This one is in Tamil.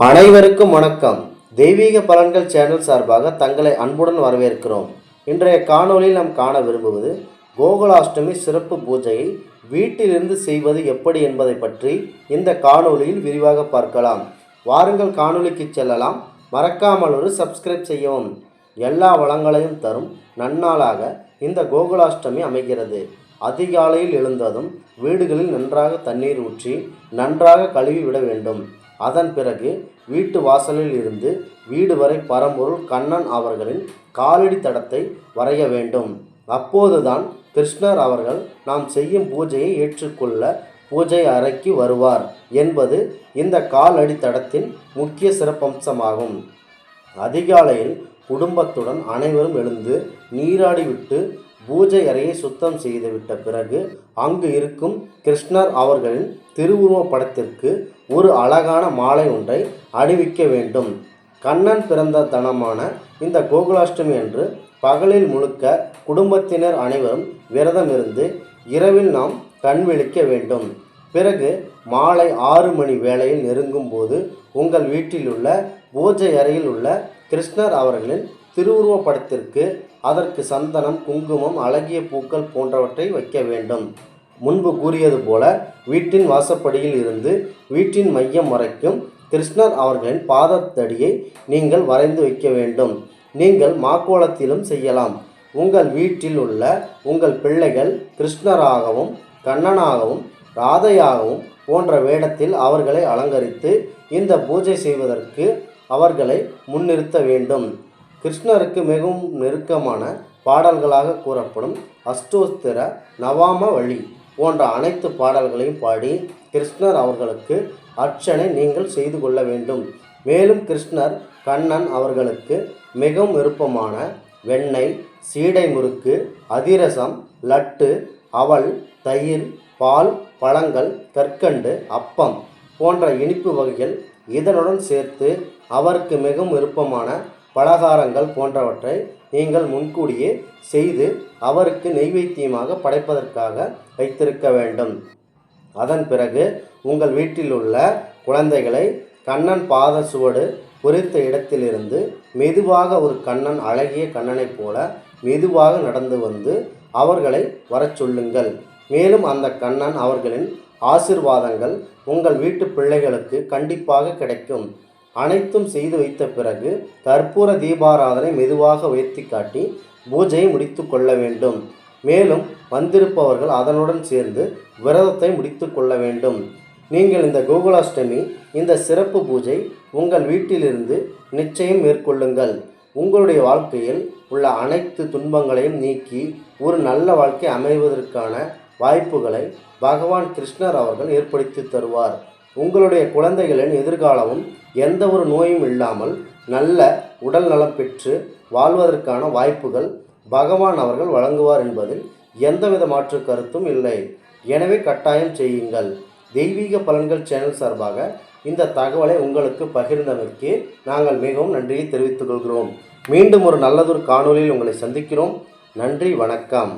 அனைவருக்கும் வணக்கம். தெய்வீக பலன்கள் சேனல் சார்பாக தங்களை அன்புடன் வரவேற்கிறோம். இன்றைய காணொளியில் நாம் காண விரும்புவது கோகுலாஷ்டமி சிறப்பு பூஜையை வீட்டிலிருந்து செய்வது எப்படி என்பதை பற்றி இந்த காணொளியில் விரிவாக பார்க்கலாம். வாருங்கள் காணொளிக்கு செல்லலாம். மறக்காமல் ஒரு சப்ஸ்கிரைப் செய்யவும். எல்லா வளங்களையும் தரும் நன்னாளாக இந்த கோகுலாஷ்டமி அமைகிறது. அதிகாலையில் எழுந்ததும் வீடுகளில் நன்றாக தண்ணீர் ஊற்றி நன்றாக கழுவி விட வேண்டும். அதன் பிறகு வீட்டு வாசலில் இருந்து வீடு வரை பரம்பொருள் கண்ணன் அவர்களின் காலடி தடத்தை வரைய வேண்டும். அப்போதுதான் கிருஷ்ணர் அவர்கள் நாம் செய்யும் பூஜையை ஏற்றுக்கொள்ள பூஜை அறைக்கு வருவார் என்பது இந்த காலடி தடத்தின் முக்கிய சிறப்பம்சமாகும். அதிகாலையில் குடும்பத்துடன் அனைவரும் எழுந்து நீராடிவிட்டு பூஜை அறையை சுத்தம் செய்துவிட்ட பிறகு அங்கு இருக்கும் கிருஷ்ணர் அவர்களின் திருவுருவ படத்திற்கு ஒரு அழகான மாலை ஒன்றை அணிவிக்க வேண்டும். கண்ணன் பிறந்த தினமான இந்த கோகுலாஷ்டமி அன்று பகலில் முழுக்க குடும்பத்தினர் அனைவரும் விரதம் இருந்து இரவில் நாம் கண் விழிக்க வேண்டும். பிறகு மாலை 6 மணி வேளையில் நெருங்கும் போது உங்கள் வீட்டில் உள்ள பூஜை அறையில் உள்ள கிருஷ்ணர் அவர்களின் திருவுருவ படத்திற்கு அதற்கு சந்தனம், குங்குமம், அழகிய பூக்கள் போன்றவற்றை வைக்க வேண்டும். முன்பு கூறியது போல வீட்டின் வாசப்படியில் இருந்து வீட்டின் மையம் வரைக்கும் கிருஷ்ணர் அவர்களின் பாதத்தடியை நீங்கள் வரைந்து வைக்க வேண்டும். நீங்கள் மாக்கோலத்திலும் செய்யலாம். உங்கள் வீட்டில் உள்ள உங்கள் பிள்ளைகள் கிருஷ்ணராகவும் கண்ணனாகவும் ராதையாகவும் போன்ற வேடத்தில் அவர்களை அலங்கரித்து இந்த பூஜை செய்வதற்கு அவர்களை முன்னிறுத்த வேண்டும். கிருஷ்ணருக்கு மிகவும் நெருக்கமான பாடல்களாக கூறப்படும் அஷ்டோத்திர, நவாம வழி போன்ற அனைத்து பாடல்களையும் பாடி கிருஷ்ணர் அவர்களுக்கு அர்ச்சனை நீங்கள் செய்து கொள்ள வேண்டும். மேலும் கிருஷ்ணர் கண்ணன் அவர்களுக்கு மிகவும் விருப்பமான வெண்ணெய், சீடை முறுக்கு, அதிரசம், லட்டு, அவல், தயிர், பால், பழங்கள், கற்கண்டு, அப்பம் போன்ற இனிப்பு வகைகள் இதனுடன் சேர்த்து அவருக்கு மிகவும் விருப்பமான பலகாரங்கள் போன்றவற்றை நீங்கள் முன்கூடியே செய்து அவருக்கு நெய்வேத்தியமாக படைப்பதற்காக வைத்திருக்க வேண்டும். அதன் பிறகு உங்கள் வீட்டில் உள்ள குழந்தைகளை கண்ணன் பாத சுவடு குறித்த இடத்திலிருந்து மெதுவாக ஒரு கண்ணன், அழகிய கண்ணனைப் போல மெதுவாக நடந்து வந்து அவர்களை வரச் சொல்லுங்கள். மேலும் அந்த கண்ணன் அவர்களின் ஆசிர்வாதங்கள் உங்கள் வீட்டு பிள்ளைகளுக்கு கண்டிப்பாக கிடைக்கும். அனைத்தும் செய்து வைத்த பிறகு கற்பூர தீபாராதனை மெதுவாக உயர்த்தி காட்டி பூஜையை முடித்து கொள்ள வேண்டும். மேலும் வந்திருப்பவர்கள் அதனுடன் சேர்ந்து விரதத்தை முடித்து கொள்ள வேண்டும். நீங்கள் இந்த கோகுலாஷ்டமி இந்த சிறப்பு பூஜை உங்கள் வீட்டிலிருந்து நிச்சயம் மேற்கொள்ளுங்கள். உங்களுடைய வாழ்க்கையில் உள்ள அனைத்து துன்பங்களையும் நீக்கி ஒரு நல்ல வாழ்க்கை அமைவதற்கான வாய்ப்புகளை பகவான் கிருஷ்ணர் அவர்கள் ஏற்படுத்தி தருவார். உங்களுடைய குழந்தைகளின் எதிர்காலமும் எந்த ஒரு நோயும் இல்லாமல் நல்ல உடல் நலம் பெற்று வாழ்வதற்கான வாய்ப்புகள் பகவான் அவர்கள் வழங்குவார் என்பதில் எந்தவித மாற்று கருத்தும் இல்லை. எனவே கட்டாயம் செய்யுங்கள். தெய்வீக பலன்கள் சேனல் சார்பாக இந்த தகவலை உங்களுக்கு பகிர்ந்தமைக்கு நாங்கள் மிகவும் நன்றியை தெரிவித்துக் கொள்கிறோம். மீண்டும் ஒரு நல்லதொரு காணொலியில் உங்களை சந்திக்கிறோம். நன்றி, வணக்கம்.